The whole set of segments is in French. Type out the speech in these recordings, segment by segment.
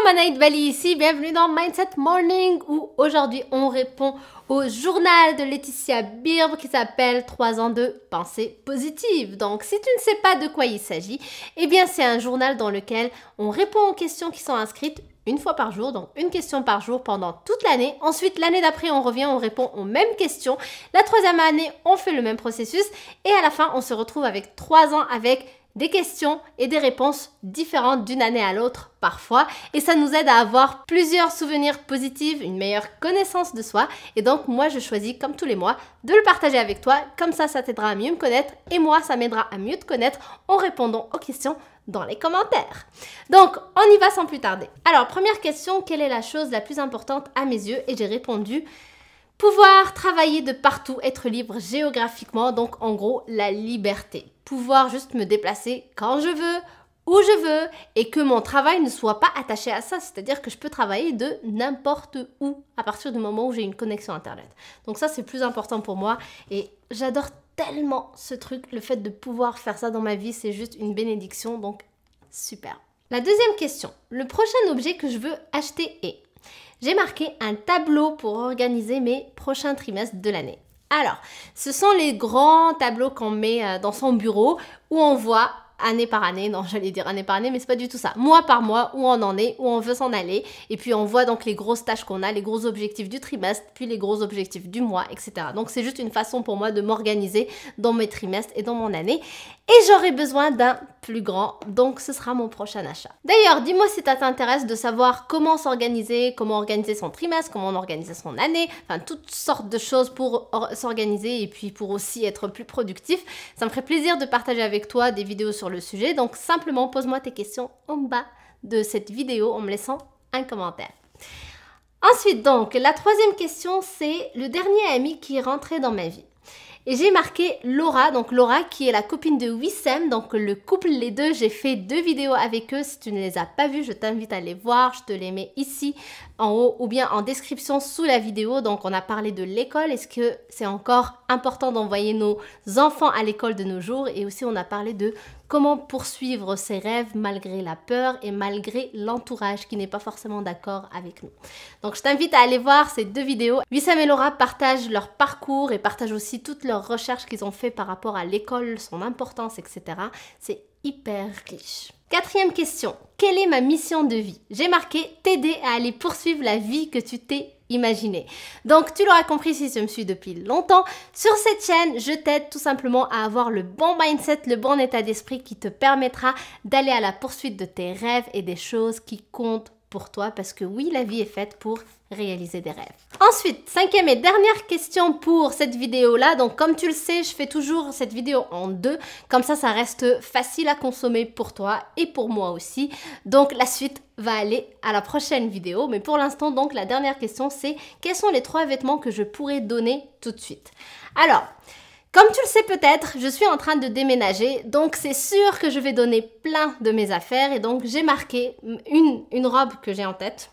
Manaïd Bali ici, bienvenue dans Mindset Morning où aujourd'hui on répond au journal de Laetitia Birb qui s'appelle 3 ans de pensée positive. Donc si tu ne sais pas de quoi il s'agit, eh bien c'est un journal dans lequel on répond aux questions qui sont inscrites une fois par jour, donc une question par jour pendant toute l'année. Ensuite, l'année d'après, on revient, on répond aux mêmes questions. La troisième année, on fait le même processus et à la fin, on se retrouve avec 3 ans avec des questions et des réponses différentes d'une année à l'autre parfois et ça nous aide à avoir plusieurs souvenirs positifs, une meilleure connaissance de soi et donc moi je choisis comme tous les mois de le partager avec toi, comme ça t'aidera à mieux me connaître et moi ça m'aidera à mieux te connaître en répondant aux questions dans les commentaires. Donc on y va sans plus tarder. Alors première question, quelle est la chose la plus importante à mes yeux? Et j'ai répondu pouvoir travailler de partout, être libre géographiquement, donc en gros la liberté. Pouvoir juste me déplacer quand je veux, où je veux et que mon travail ne soit pas attaché à ça. C'est-à-dire que je peux travailler de n'importe où à partir du moment où j'ai une connexion internet. Donc ça c'est plus important pour moi et j'adore tellement ce truc. Le fait de pouvoir faire ça dans ma vie, c'est juste une bénédiction, donc super. La deuxième question, le prochain objet que je veux acheter est... J'ai marqué un tableau pour organiser mes prochains trimestres de l'année. Alors, ce sont les grands tableaux qu'on met dans son bureau où on voit année par année, non j'allais dire année par année mais c'est pas du tout ça, mois par mois où on en est, où on veut s'en aller et puis on voit donc les grosses tâches qu'on a, les gros objectifs du trimestre, puis les gros objectifs du mois, etc. Donc c'est juste une façon pour moi de m'organiser dans mes trimestres et dans mon année et j'aurai besoin d'un plus grand, donc ce sera mon prochain achat. D'ailleurs, dis-moi si ça t'intéresse de savoir comment s'organiser, comment organiser son trimestre, comment organiser son année, enfin toutes sortes de choses pour s'organiser et puis pour aussi être plus productif. Ça me ferait plaisir de partager avec toi des vidéos sur le sujet, donc simplement pose-moi tes questions en bas de cette vidéo en me laissant un commentaire. Ensuite donc, la troisième question c'est le dernier ami qui est rentré dans ma vie. Et j'ai marqué Laura, donc Laura qui est la copine de Wissem, donc le couple les deux, j'ai fait 2 vidéos avec eux, si tu ne les as pas vues, je t'invite à les voir, je te les mets ici en haut ou bien en description sous la vidéo. Donc on a parlé de l'école, est-ce que c'est encore important d'envoyer nos enfants à l'école de nos jours et aussi on a parlé de comment poursuivre ses rêves malgré la peur et malgré l'entourage qui n'est pas forcément d'accord avec nous. Donc je t'invite à aller voir ces 2 vidéos. Wissem et Laura partagent leur parcours et partagent aussi toutes leurs recherches qu'ils ont fait par rapport à l'école, son importance, etc. C'est hyper riche. Quatrième question, quelle est ma mission de vie? J'ai marqué t'aider à aller poursuivre la vie que tu t'es imaginée. Donc tu l'auras compris si tu me suis depuis longtemps, sur cette chaîne, je t'aide tout simplement à avoir le bon mindset, le bon état d'esprit qui te permettra d'aller à la poursuite de tes rêves et des choses qui comptent pour toi parce que oui, la vie est faite pour réaliser des rêves. Ensuite, cinquième et dernière question pour cette vidéo-là. Donc, comme tu le sais, je fais toujours cette vidéo en 2. Comme ça reste facile à consommer pour toi et pour moi aussi. Donc, la suite va aller à la prochaine vidéo. Mais pour l'instant, donc, la dernière question, c'est quels sont les 3 vêtements que je pourrais donner tout de suite? Alors, comme tu le sais peut-être, je suis en train de déménager, donc c'est sûr que je vais donner plein de mes affaires et donc j'ai marqué une robe que j'ai en tête,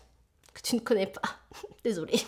que tu ne connais pas, désolée,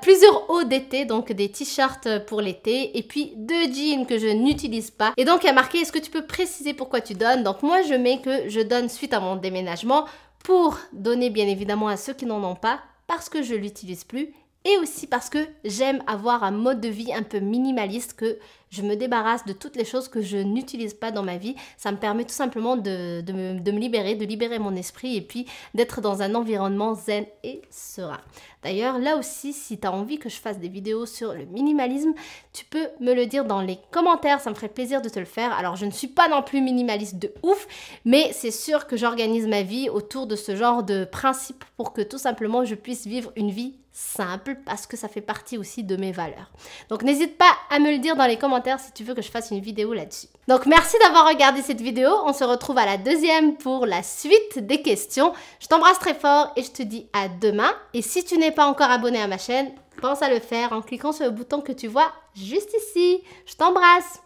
plusieurs hauts d'été, donc des t-shirts pour l'été et puis 2 jeans que je n'utilise pas et donc il y a marqué est-ce que tu peux préciser pourquoi tu donnes? Donc moi je mets que je donne suite à mon déménagement pour donner bien évidemment à ceux qui n'en ont pas parce que je l'utilise plus. Et aussi parce que j'aime avoir un mode de vie un peu minimaliste, que je me débarrasse de toutes les choses que je n'utilise pas dans ma vie. Ça me permet tout simplement de me libérer, de libérer mon esprit et puis d'être dans un environnement zen et serein. D'ailleurs, là aussi, si tu as envie que je fasse des vidéos sur le minimalisme, tu peux me le dire dans les commentaires, ça me ferait plaisir de te le faire. Alors, je ne suis pas non plus minimaliste de ouf, mais c'est sûr que j'organise ma vie autour de ce genre de principe pour que tout simplement je puisse vivre une vie simple parce que ça fait partie aussi de mes valeurs. Donc n'hésite pas à me le dire dans les commentaires si tu veux que je fasse une vidéo là-dessus. Donc merci d'avoir regardé cette vidéo, on se retrouve à la deuxième pour la suite des questions. Je t'embrasse très fort et je te dis à demain. Et si tu n'es pas encore abonné à ma chaîne, pense à le faire en cliquant sur le bouton que tu vois juste ici. Je t'embrasse.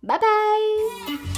Bye bye.